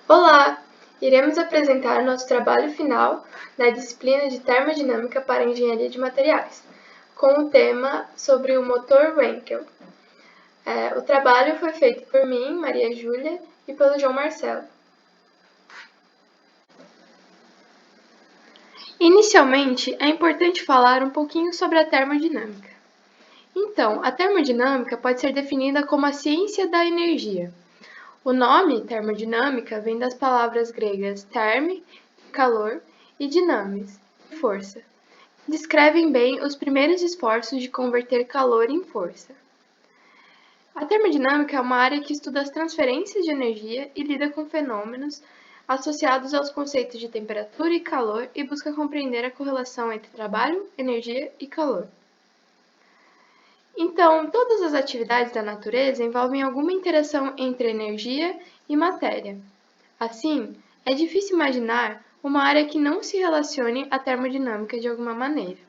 Olá! Iremos apresentar nosso trabalho final na disciplina de Termodinâmica para Engenharia de Materiais, com o tema sobre o motor Wankel. O trabalho foi feito por mim, Maria Júlia, e pelo João Marcelo. Inicialmente, é importante falar um pouquinho sobre a termodinâmica. Então, a termodinâmica pode ser definida como a ciência da energia. O nome termodinâmica vem das palavras gregas therme, calor, e dynamis, força. Descrevem bem os primeiros esforços de converter calor em força. A termodinâmica é uma área que estuda as transferências de energia e lida com fenômenos associados aos conceitos de temperatura e calor e busca compreender a correlação entre trabalho, energia e calor. Então, todas as atividades da natureza envolvem alguma interação entre energia e matéria. Assim, é difícil imaginar uma área que não se relacione à termodinâmica de alguma maneira.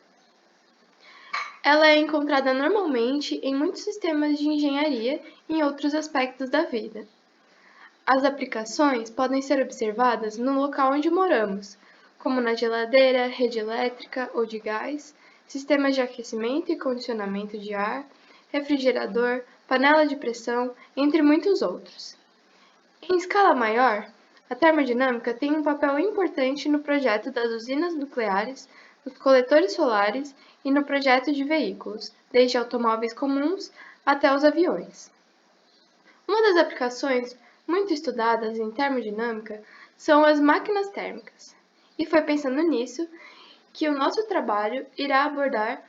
Ela é encontrada normalmente em muitos sistemas de engenharia e em outros aspectos da vida. As aplicações podem ser observadas no local onde moramos, como na geladeira, rede elétrica ou de gás, sistemas de aquecimento e condicionamento de ar, refrigerador, panela de pressão, entre muitos outros. Em escala maior, a termodinâmica tem um papel importante no projeto das usinas nucleares, nos coletores solares e no projeto de veículos, desde automóveis comuns até os aviões. Uma das aplicações muito estudadas em termodinâmica são as máquinas térmicas, e foi pensando nisso que o nosso trabalho irá abordar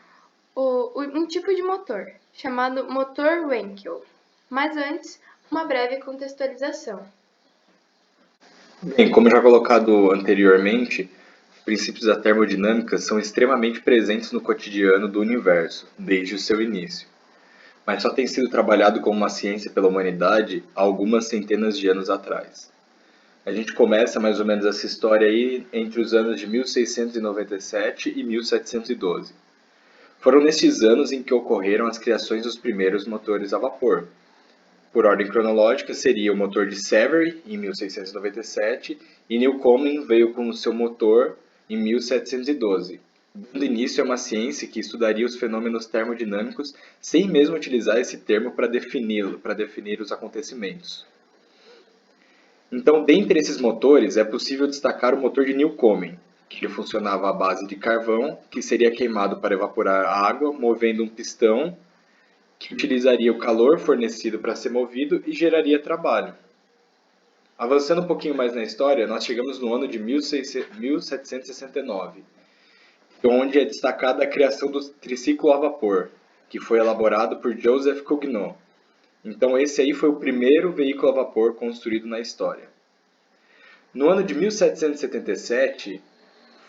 um tipo de motor, chamado motor Wankel. Mas antes, uma breve contextualização. Bem, como já colocado anteriormente, os princípios da termodinâmica são extremamente presentes no cotidiano do universo, desde o seu início. Mas só tem sido trabalhado como uma ciência pela humanidade há algumas centenas de anos atrás. A gente começa mais ou menos essa história aí entre os anos de 1697 e 1712. Foram nestes anos em que ocorreram as criações dos primeiros motores a vapor. Por ordem cronológica, seria o motor de Savery, em 1697, e Newcomen veio com o seu motor em 1712, dando início a uma ciência que estudaria os fenômenos termodinâmicos sem mesmo utilizar esse termo para definir os acontecimentos. Então, dentre esses motores, é possível destacar o motor de Newcomen, que ele funcionava à base de carvão, que seria queimado para evaporar a água, movendo um pistão que utilizaria o calor fornecido para ser movido e geraria trabalho. Avançando um pouquinho mais na história, nós chegamos no ano de 1769, onde é destacada a criação do triciclo a vapor, que foi elaborado por Joseph Cugnot. Então esse aí foi o primeiro veículo a vapor construído na história. No ano de 1777,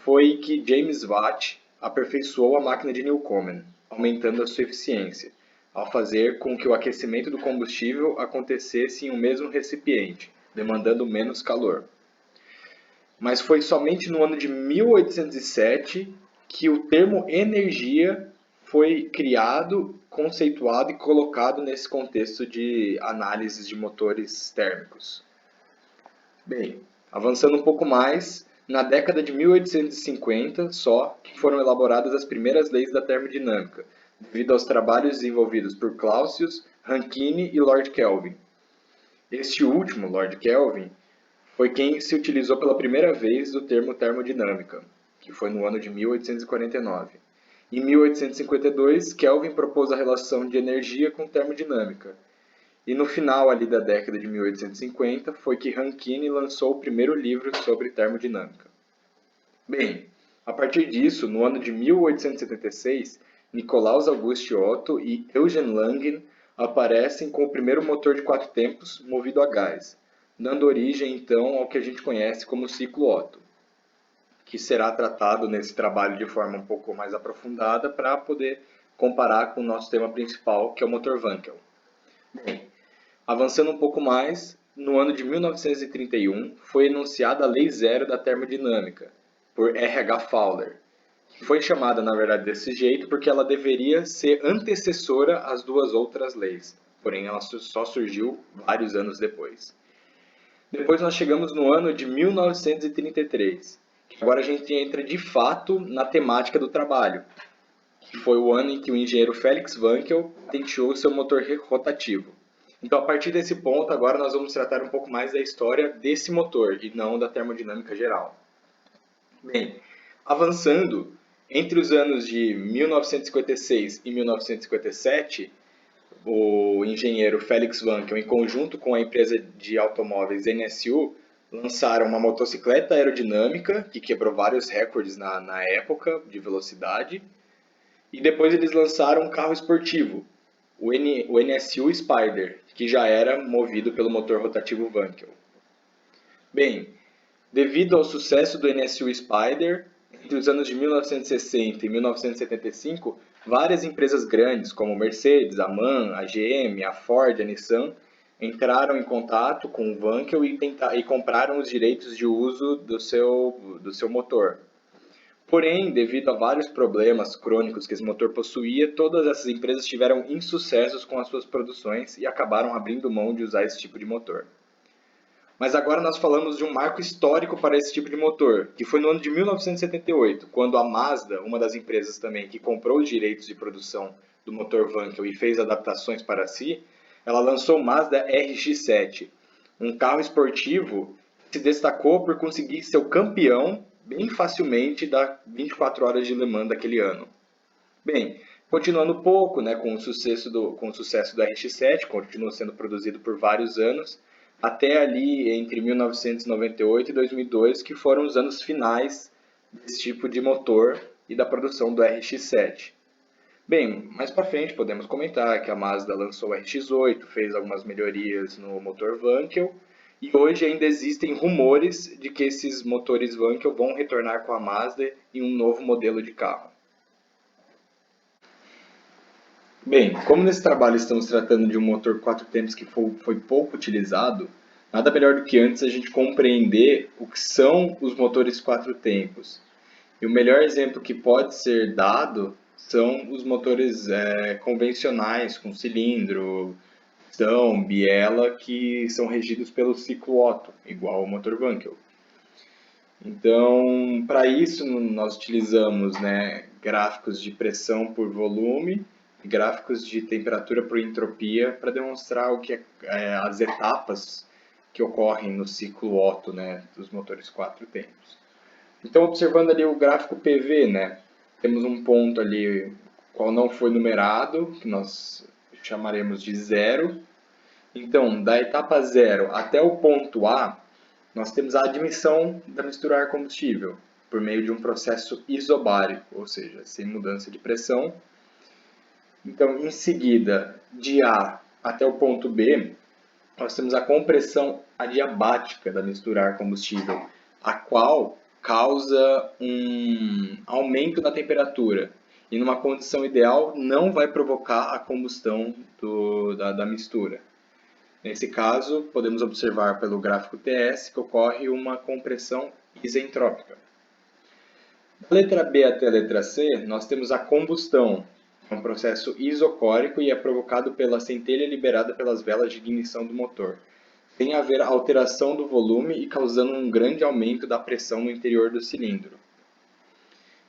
foi que James Watt aperfeiçoou a máquina de Newcomen, aumentando a sua eficiência, ao fazer com que o aquecimento do combustível acontecesse em um mesmo recipiente, demandando menos calor. Mas foi somente no ano de 1807 que o termo energia foi criado, conceituado e colocado nesse contexto de análises de motores térmicos. Bem, avançando um pouco mais, na década de 1850 só que foram elaboradas as primeiras leis da termodinâmica, devido aos trabalhos desenvolvidos por Clausius, Rankine e Lord Kelvin. Este último, Lord Kelvin, foi quem se utilizou pela primeira vez do termo termodinâmica, que foi no ano de 1849. Em 1852, Kelvin propôs a relação de energia com termodinâmica. E no final ali da década de 1850 foi que Rankine lançou o primeiro livro sobre termodinâmica. Bem, a partir disso, no ano de 1876, Nicolaus August Otto e Eugen Langen aparecem com o primeiro motor de 4 tempos movido a gás, dando origem então ao que a gente conhece como ciclo Otto, que será tratado nesse trabalho de forma um pouco mais aprofundada para poder comparar com o nosso tema principal, que é o motor Wankel. Bem, avançando um pouco mais, no ano de 1931 foi enunciada a Lei Zero da Termodinâmica, por R.H. Fowler, que foi chamada na verdade desse jeito porque ela deveria ser antecessora às duas outras leis, porém ela só surgiu vários anos depois. Depois nós chegamos no ano de 1933, que agora a gente entra de fato na temática do trabalho, que foi o ano em que o engenheiro Felix Wankel patenteou seu motor rotativo. Então, a partir desse ponto, agora nós vamos tratar um pouco mais da história desse motor e não da termodinâmica geral. Bem, avançando, entre os anos de 1956 e 1957, o engenheiro Felix Wankel, em conjunto com a empresa de automóveis NSU, lançaram uma motocicleta aerodinâmica que quebrou vários recordes na época de velocidade. E depois eles lançaram um carro esportivo, o NSU Spider, que já era movido pelo motor rotativo Wankel. Bem, devido ao sucesso do NSU Spider, entre os anos de 1960 e 1975, várias empresas grandes, como Mercedes, a MAN, a GM, a Ford, a Nissan, entraram em contato com o Wankel e compraram os direitos de uso do seu motor. Porém, devido a vários problemas crônicos que esse motor possuía, todas essas empresas tiveram insucessos com as suas produções e acabaram abrindo mão de usar esse tipo de motor. Mas agora nós falamos de um marco histórico para esse tipo de motor, que foi no ano de 1978, quando a Mazda, uma das empresas também que comprou os direitos de produção do motor Wankel e fez adaptações para si, ela lançou o Mazda RX-7, um carro esportivo que se destacou por conseguir ser o campeão bem facilmente da 24 horas de Le Mans daquele ano. Bem, continuando um pouco, né, com o sucesso do RX-7, continuou sendo produzido por vários anos, até ali entre 1998 e 2002, que foram os anos finais desse tipo de motor e da produção do RX-7. Bem, mais para frente podemos comentar que a Mazda lançou o RX-8, fez algumas melhorias no motor Wankel, e hoje ainda existem rumores de que esses motores Wankel vão retornar com a Mazda em um novo modelo de carro. Bem, como nesse trabalho estamos tratando de um motor 4 tempos que foi pouco utilizado, nada melhor do que antes a gente compreender o que são os motores 4 tempos. E o melhor exemplo que pode ser dado são os motores convencionais, com cilindro, pistão, biela, que são regidos pelo ciclo Otto, igual ao motor Wankel. Então, para isso, nós utilizamos, né, gráficos de pressão por volume e gráficos de temperatura por entropia para demonstrar o que as etapas que ocorrem no ciclo Otto, né, dos motores 4 tempos. Então, observando ali o gráfico PV, né, temos um ponto ali qual não foi numerado, que nós chamaremos de 0. Então, da etapa 0 até o ponto A, nós temos a admissão da mistura ar-combustível, por meio de um processo isobárico, ou seja, sem mudança de pressão. Então, em seguida, de A até o ponto B, nós temos a compressão adiabática da mistura ar-combustível, a qual causa um aumento na temperatura. E numa condição ideal, não vai provocar a combustão da mistura. Nesse caso, podemos observar pelo gráfico TS que ocorre uma compressão isentrópica. Da letra B até a letra C, nós temos a combustão, é um processo isocórico e é provocado pela centelha liberada pelas velas de ignição do motor. Tem a ver alteração do volume e causando um grande aumento da pressão no interior do cilindro.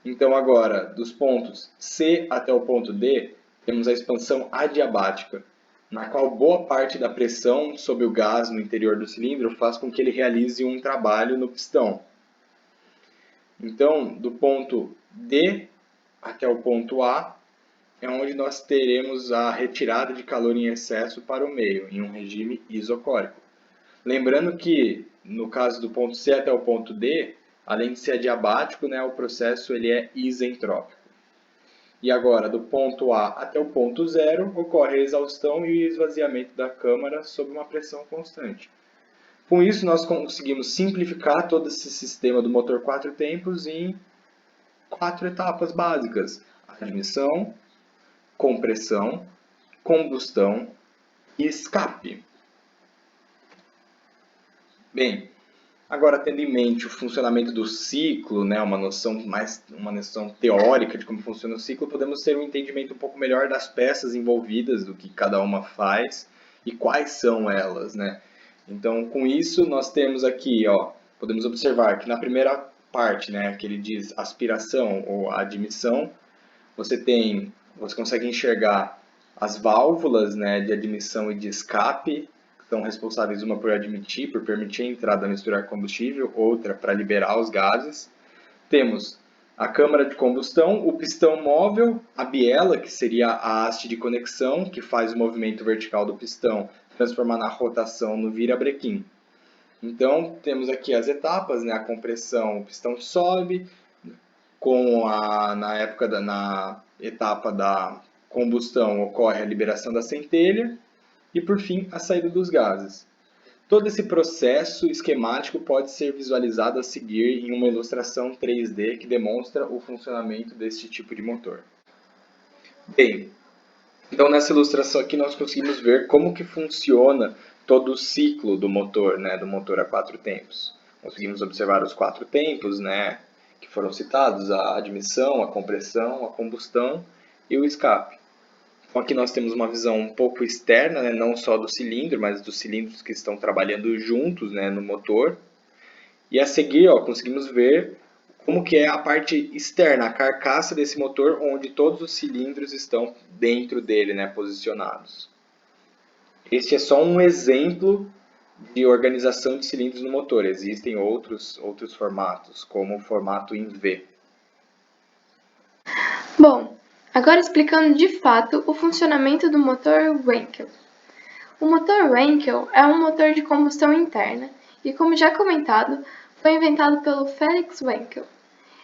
Então agora, dos pontos C até o ponto D, temos a expansão adiabática, na qual boa parte da pressão sobre o gás no interior do cilindro faz com que ele realize um trabalho no pistão. Então, do ponto D até o ponto A, é onde nós teremos a retirada de calor em excesso para o meio, em um regime isocórico. Lembrando que, no caso do ponto C até o ponto D, além de ser adiabático, né, o processo ele é isentrópico. E agora, do ponto A até o ponto 0, ocorre a exaustão e o esvaziamento da câmara sob uma pressão constante. Com isso, nós conseguimos simplificar todo esse sistema do motor 4 tempos em 4 etapas básicas: admissão, compressão, combustão e escape. Bem, agora tendo em mente o funcionamento do ciclo, né, uma noção teórica de como funciona o ciclo, podemos ter um entendimento um pouco melhor das peças envolvidas, do que cada uma faz e quais são elas, né? Então, com isso, nós temos aqui, ó, podemos observar que na primeira parte, né, que ele diz aspiração ou admissão, você consegue enxergar as válvulas, né, de admissão e de escape, que são responsáveis uma por admitir, por permitir a entrada da mistura combustível, outra para liberar os gases. Temos a câmara de combustão, o pistão móvel, a biela, que seria a haste de conexão, que faz o movimento vertical do pistão transformar na rotação no virabrequim. Então, temos aqui as etapas, né? A compressão, o pistão sobe, na etapa da combustão ocorre a liberação da centelha e, por fim, a saída dos gases. Todo esse processo esquemático pode ser visualizado a seguir em uma ilustração 3D que demonstra o funcionamento deste tipo de motor. Bem, então nessa ilustração aqui nós conseguimos ver como que funciona todo o ciclo do motor, né, do motor a 4 tempos. Conseguimos observar os 4 tempos, né, que foram citados, a admissão, a compressão, a combustão e o escape. Então aqui nós temos uma visão um pouco externa, né, não só do cilindro, mas dos cilindros que estão trabalhando juntos, né, no motor. E a seguir, ó, conseguimos ver como que é a parte externa, a carcaça desse motor, onde todos os cilindros estão dentro dele, né, posicionados. Este é só um exemplo de organização de cilindros no motor. Existem outros formatos, como o formato em V. Bom, agora explicando de fato o funcionamento do motor Wankel. O motor Wankel é um motor de combustão interna e, como já comentado, foi inventado pelo Felix Wankel.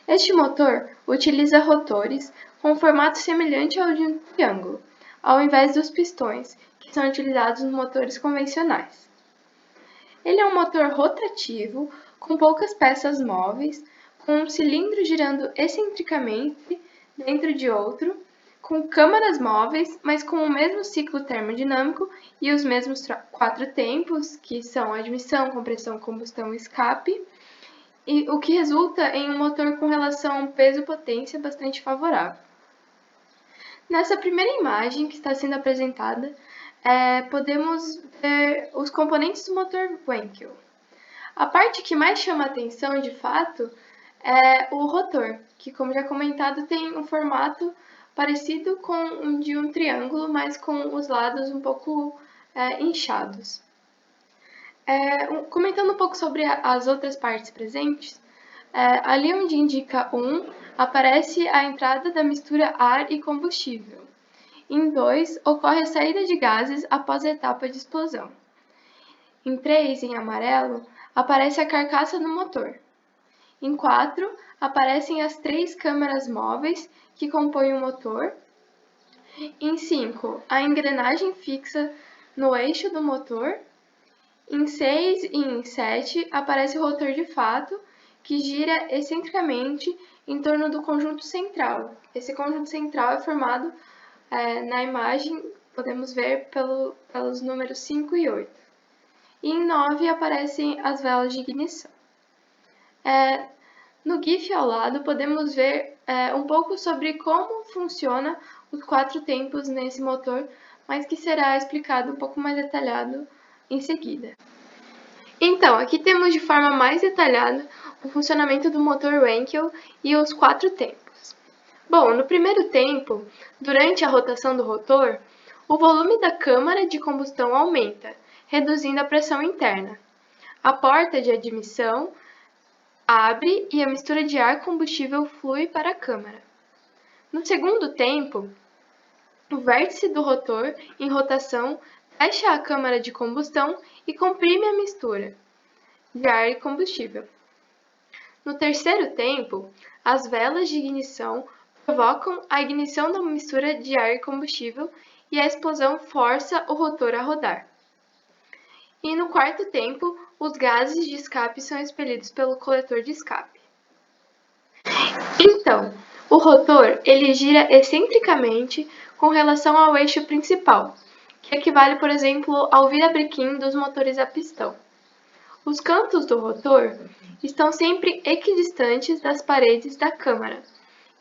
Este motor utiliza rotores com um formato semelhante ao de um triângulo, ao invés dos pistões, que são utilizados nos motores convencionais. Ele é um motor rotativo, com poucas peças móveis, com um cilindro girando excentricamente dentro de outro, com câmaras móveis, mas com o mesmo ciclo termodinâmico e os mesmos 4 tempos, que são admissão, compressão, combustão e escape, e o que resulta em um motor com relação peso-potência bastante favorável. Nessa primeira imagem que está sendo apresentada, podemos ver os componentes do motor Wankel. A parte que mais chama a atenção, de fato, é o rotor, que, como já comentado, tem um formato parecido com o de um triângulo, mas com os lados um pouco inchados. Comentando um pouco sobre as outras partes presentes, ali onde indica 1, aparece a entrada da mistura ar e combustível. Em 2, ocorre a saída de gases após a etapa de explosão. Em 3, em amarelo, aparece a carcaça do motor. Em 4, aparecem as 3 câmaras móveis que compõem o motor. Em 5, a engrenagem fixa no eixo do motor. Em 6 e em 7, aparece o rotor de fato, que gira excentricamente em torno do conjunto central. Esse conjunto central é formado na imagem, podemos ver pelos números 5 e 8. E em 9 aparecem as velas de ignição. No GIF ao lado podemos ver um pouco sobre como funciona os 4 tempos nesse motor, mas que será explicado um pouco mais detalhado em seguida. Então, aqui temos de forma mais detalhada o funcionamento do motor Wankel e os 4 tempos. Bom, no primeiro tempo, durante a rotação do rotor, o volume da câmara de combustão aumenta, reduzindo a pressão interna. A porta de admissão abre e a mistura de ar combustível flui para a câmara. No segundo tempo, o vértice do rotor em rotação fecha a câmara de combustão e comprime a mistura de ar e combustível. No terceiro tempo, as velas de ignição provocam a ignição da mistura de ar e combustível e a explosão força o rotor a rodar. E no quarto tempo, os gases de escape são expelidos pelo coletor de escape. Então, o rotor ele gira excentricamente com relação ao eixo principal, que equivale, por exemplo, ao virabrequim dos motores a pistão. Os cantos do rotor estão sempre equidistantes das paredes da câmara,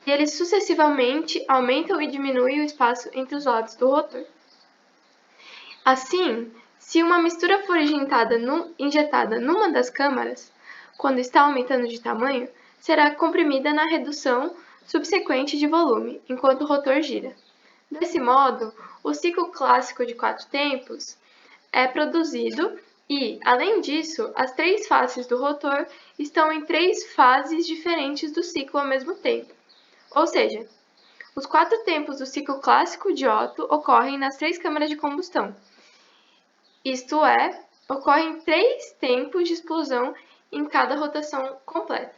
e eles sucessivamente aumentam e diminuem o espaço entre os lados do rotor. Assim, Se uma mistura for injetada numa das câmaras, quando está aumentando de tamanho, será comprimida na redução subsequente de volume, enquanto o rotor gira. Desse modo, o ciclo clássico de 4 tempos é produzido e, além disso, as 3 faces do rotor estão em 3 fases diferentes do ciclo ao mesmo tempo. Ou seja, os 4 tempos do ciclo clássico de Otto ocorrem nas 3 câmaras de combustão. Isto é, ocorrem 3 tempos de explosão em cada rotação completa.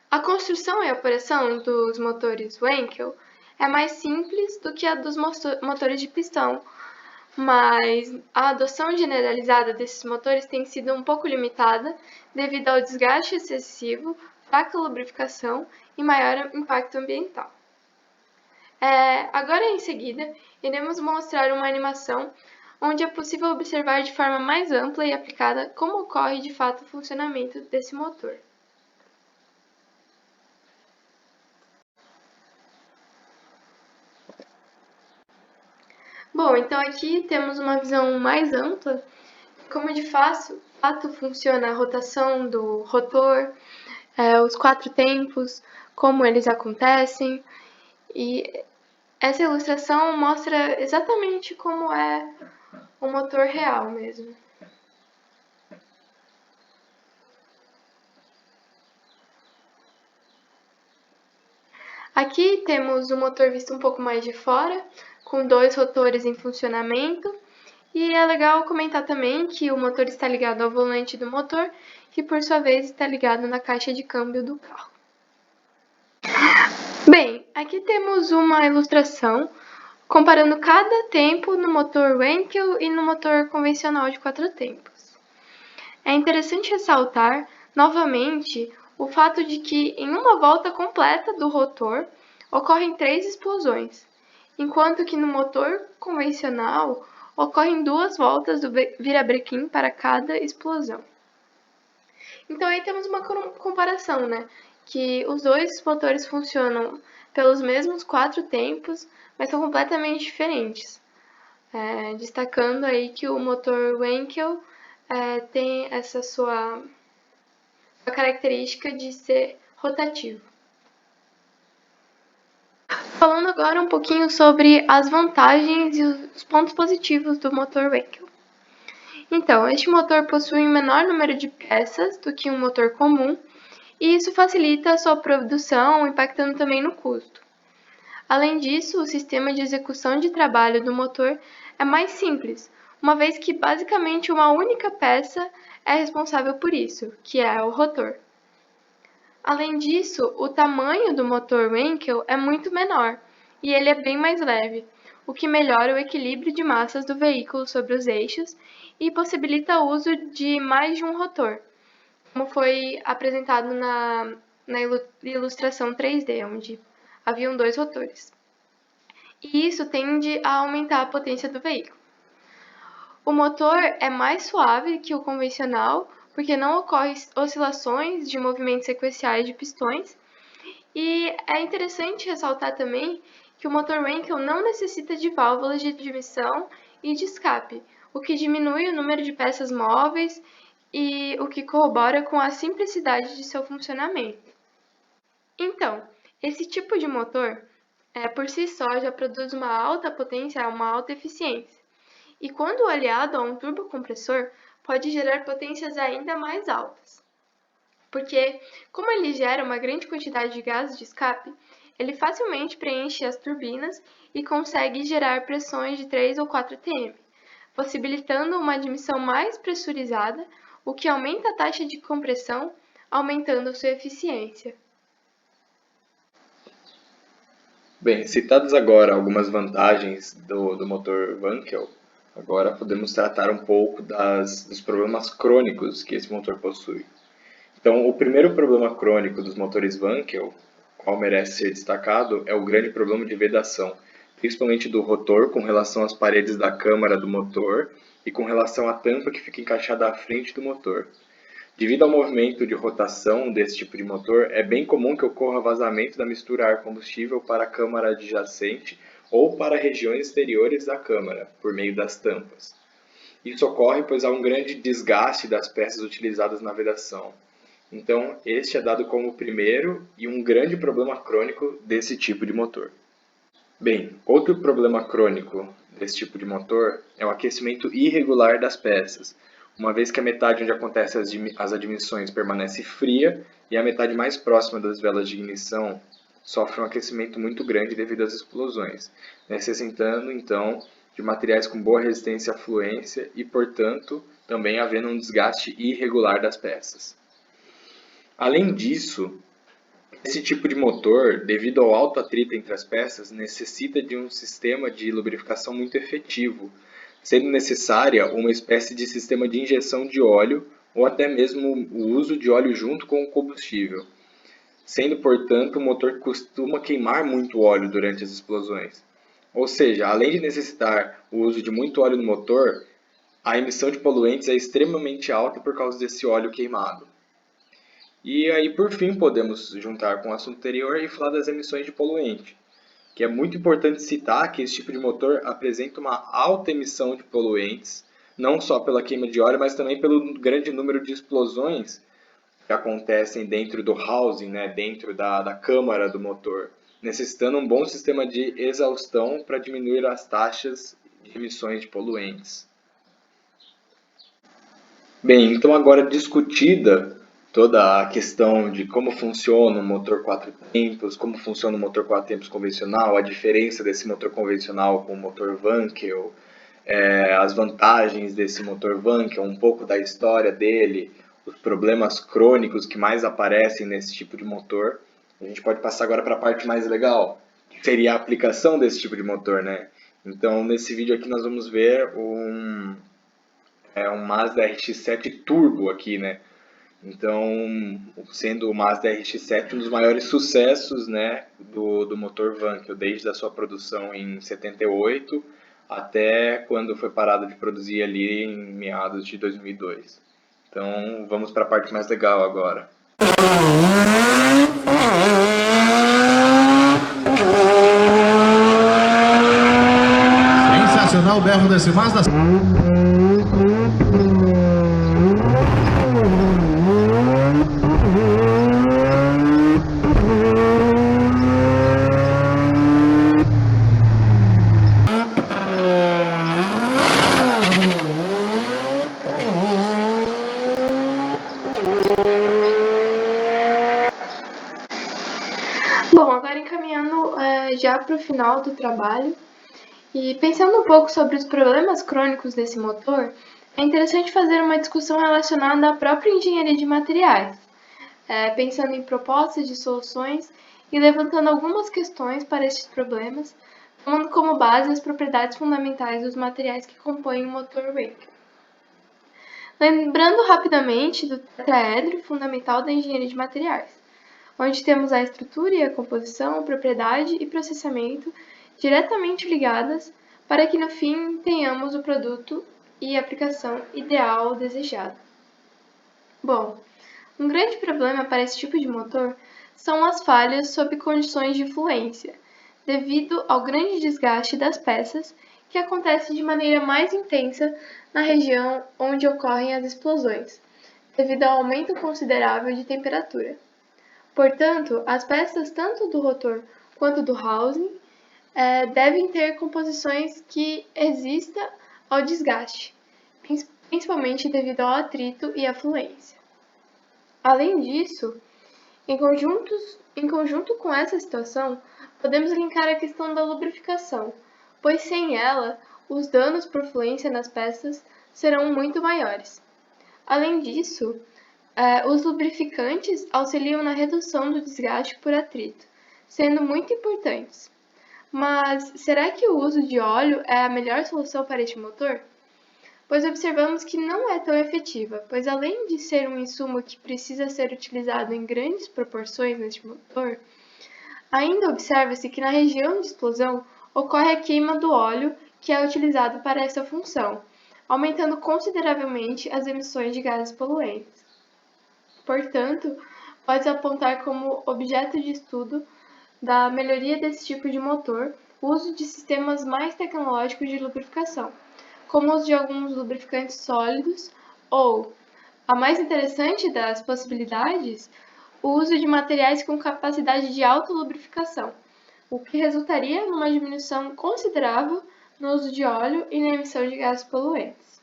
A construção e operação dos motores Wankel é mais simples do que a dos motores de pistão, mas a adoção generalizada desses motores tem sido um pouco limitada devido ao desgaste excessivo, fraca lubrificação e maior impacto ambiental. Agora, em seguida, iremos mostrar uma animação onde é possível observar de forma mais ampla e aplicada como ocorre de fato o funcionamento desse motor. Bom, então aqui temos uma visão mais ampla de como de fato funciona a rotação do rotor, os 4 tempos, como eles acontecem, e essa ilustração mostra exatamente como é o motor real mesmo. Aqui temos o motor visto um pouco mais de fora, com 2 rotores em funcionamento, e é legal comentar também que o motor está ligado ao volante do motor, que por sua vez está ligado na caixa de câmbio do carro. Bem, aqui temos uma ilustração comparando cada tempo no motor Wankel e no motor convencional de 4 tempos. É interessante ressaltar, novamente, o fato de que em uma volta completa do rotor ocorrem 3 explosões, enquanto que no motor convencional ocorrem 2 voltas do virabrequim para cada explosão. Então aí temos uma comparação, né? Que os 2 motores funcionam pelos mesmos 4 tempos, mas são completamente diferentes. Destacando aí que o motor Wankel tem essa sua característica de ser rotativo. Falando agora um pouquinho sobre as vantagens e os pontos positivos do motor Wankel. Então, este motor possui um menor número de peças do que um motor comum, e isso facilita a sua produção, impactando também no custo. Além disso, o sistema de execução de trabalho do motor é mais simples, uma vez que basicamente uma única peça é responsável por isso, que é o rotor. Além disso, o tamanho do motor Wankel é muito menor e ele é bem mais leve, o que melhora o equilíbrio de massas do veículo sobre os eixos e possibilita o uso de mais de um rotor, como foi apresentado na ilustração 3D, onde haviam 2 rotores. E isso tende a aumentar a potência do veículo. O motor é mais suave que o convencional, porque não ocorrem oscilações de movimentos sequenciais de pistões. E é interessante ressaltar também que o motor Wankel não necessita de válvulas de admissão e de escape, o que diminui o número de peças móveis e o que corrobora com a simplicidade de seu funcionamento. Então, esse tipo de motor, por si só, já produz uma alta potência, uma alta eficiência. E quando aliado a um turbocompressor, pode gerar potências ainda mais altas. Porque, como ele gera uma grande quantidade de gases de escape, ele facilmente preenche as turbinas e consegue gerar pressões de 3 ou 4 atm, possibilitando uma admissão mais pressurizada, o que aumenta a taxa de compressão, aumentando sua eficiência. Bem, citadas agora algumas vantagens do motor Wankel, agora podemos tratar um pouco dos problemas crônicos que esse motor possui. Então, o primeiro problema crônico dos motores Wankel, qual merece ser destacado, é o grande problema de vedação, principalmente do rotor com relação às paredes da câmara do motor e com relação à tampa que fica encaixada à frente do motor. Devido ao movimento de rotação desse tipo de motor, é bem comum que ocorra vazamento da mistura ar-combustível para a câmara adjacente ou para regiões exteriores da câmara, por meio das tampas. Isso ocorre pois há um grande desgaste das peças utilizadas na vedação. Então, este é dado como o primeiro e um grande problema crônico desse tipo de motor. Bem, outro problema crônico desse tipo de motor é o aquecimento irregular das peças, uma vez que a metade onde acontecem as admissões permanece fria e a metade mais próxima das velas de ignição sofre um aquecimento muito grande devido às explosões, necessitando então de materiais com boa resistência à fluência e, portanto, também havendo um desgaste irregular das peças. Além disso, esse tipo de motor, devido ao alto atrito entre as peças, necessita de um sistema de lubrificação muito efetivo, sendo necessária uma espécie de sistema de injeção de óleo ou até mesmo o uso de óleo junto com o combustível, sendo, portanto, o motor costuma queimar muito óleo durante as explosões. Ou seja, além de necessitar o uso de muito óleo no motor, a emissão de poluentes é extremamente alta por causa desse óleo queimado. E aí, por fim, podemos juntar com o assunto anterior e falar das emissões de poluente, que é muito importante citar que esse tipo de motor apresenta uma alta emissão de poluentes, não só pela queima de óleo, mas também pelo grande número de explosões que acontecem dentro do housing, né, dentro da câmara do motor, necessitando um bom sistema de exaustão para diminuir as taxas de emissões de poluentes. Bem, então agora discutida toda a questão de como funciona o motor 4 tempos, como funciona o motor 4 tempos convencional, a diferença desse motor convencional com o motor Wankel, as vantagens desse motor Wankel, um pouco da história dele, os problemas crônicos que mais aparecem nesse tipo de motor. A gente pode passar agora para a parte mais legal, que seria a aplicação desse tipo de motor, né? Então, nesse vídeo aqui nós vamos ver um Mazda RX-7 Turbo aqui, né? Então, sendo o Mazda RX-7 um dos maiores sucessos, né, do motor Wankel, desde a sua produção em 78 até quando foi parado de produzir ali em meados de 2002. Então, vamos para a parte mais legal agora. Sensacional o berro desse Mazda. Bom, agora encaminhando já para o final do trabalho e pensando um pouco sobre os problemas crônicos desse motor, é interessante fazer uma discussão relacionada à própria engenharia de materiais, pensando em propostas de soluções e levantando algumas questões para estes problemas, tomando como base as propriedades fundamentais dos materiais que compõem o motor Wankel. Lembrando rapidamente do tetraedro fundamental da engenharia de materiais, onde temos a estrutura e a composição, propriedade e processamento diretamente ligadas para que no fim tenhamos o produto e aplicação ideal desejada. Bom, um grande problema para esse tipo de motor são as falhas sob condições de fluência, devido ao grande desgaste das peças que acontece de maneira mais intensa na região onde ocorrem as explosões, devido ao aumento considerável de temperatura. Portanto, as peças tanto do rotor quanto do housing devem ter composições que resistam ao desgaste, principalmente devido ao atrito e à fluência. Além disso, em conjunto com essa situação, podemos linkar a questão da lubrificação, pois sem ela, os danos por fluência nas peças serão muito maiores. Além disso, os lubrificantes auxiliam na redução do desgaste por atrito, sendo muito importantes. Mas será que o uso de óleo é a melhor solução para este motor? Pois observamos que não é tão efetiva, pois além de ser um insumo que precisa ser utilizado em grandes proporções neste motor, ainda observa-se que na região de explosão ocorre a queima do óleo que é utilizado para essa função, aumentando consideravelmente as emissões de gases poluentes. Portanto, pode apontar como objeto de estudo da melhoria desse tipo de motor o uso de sistemas mais tecnológicos de lubrificação, como o uso de alguns lubrificantes sólidos, ou, a mais interessante das possibilidades, o uso de materiais com capacidade de autolubrificação, o que resultaria numa diminuição considerável no uso de óleo e na emissão de gases poluentes.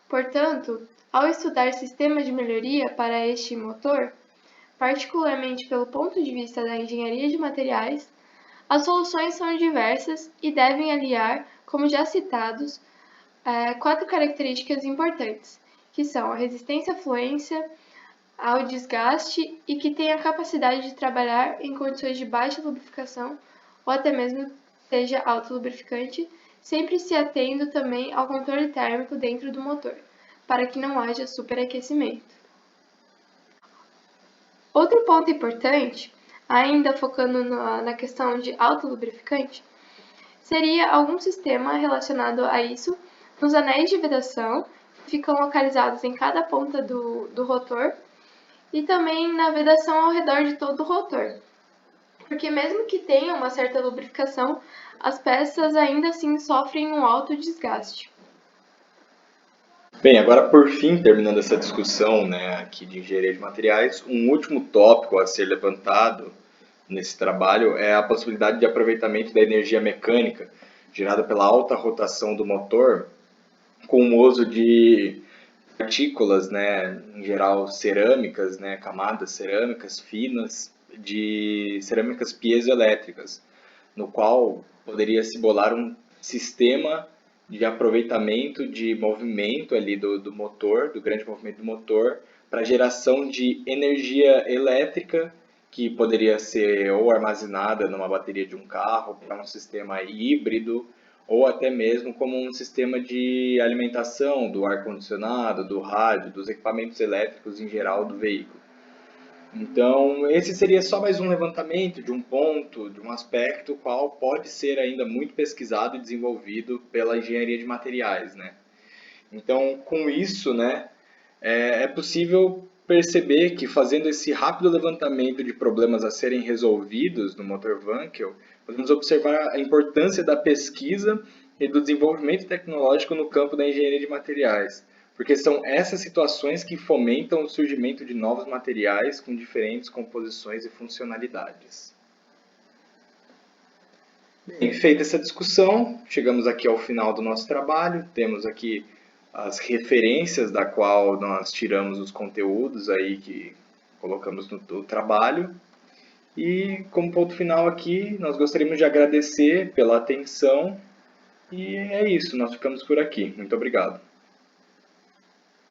Portanto, ao estudar sistemas de melhoria para este motor, particularmente pelo ponto de vista da engenharia de materiais, as soluções são diversas e devem aliar, como já citados, 4 características importantes, que são a resistência à fluência, ao desgaste e que tenha a capacidade de trabalhar em condições de baixa lubrificação ou até mesmo seja autolubrificante, sempre se atendo também ao controle térmico dentro do motor, para que não haja superaquecimento. Outro ponto importante, ainda focando na questão de autolubrificante, seria algum sistema relacionado a isso nos anéis de vedação, que ficam localizados em cada ponta do rotor, e também na vedação ao redor de todo o rotor. Porque mesmo que tenha uma certa lubrificação, as peças ainda assim sofrem um alto desgaste. Bem, agora por fim, terminando essa discussão, né, aqui de engenharia de materiais, um último tópico a ser levantado nesse trabalho é a possibilidade de aproveitamento da energia mecânica gerada pela alta rotação do motor com o uso de partículas, né, em geral cerâmicas, né, camadas cerâmicas finas de cerâmicas piezoelétricas, no qual poderia se bolar um sistema de aproveitamento de movimento ali do motor, do grande movimento do motor, para geração de energia elétrica que poderia ser ou armazenada numa bateria de um carro para um sistema híbrido ou até mesmo como um sistema de alimentação do ar-condicionado, do rádio, dos equipamentos elétricos em geral do veículo. Então, esse seria só mais um levantamento de um ponto, de um aspecto qual pode ser ainda muito pesquisado e desenvolvido pela engenharia de materiais, né? Então, com isso, né, é possível perceber que fazendo esse rápido levantamento de problemas a serem resolvidos no motor Wankel, podemos observar a importância da pesquisa e do desenvolvimento tecnológico no campo da engenharia de materiais, porque são essas situações que fomentam o surgimento de novos materiais com diferentes composições e funcionalidades. Bem, feita essa discussão, chegamos aqui ao final do nosso trabalho, temos aqui as referências da qual nós tiramos os conteúdos aí que colocamos no trabalho. E como ponto final aqui, nós gostaríamos de agradecer pela atenção e é isso, nós ficamos por aqui. Muito obrigado.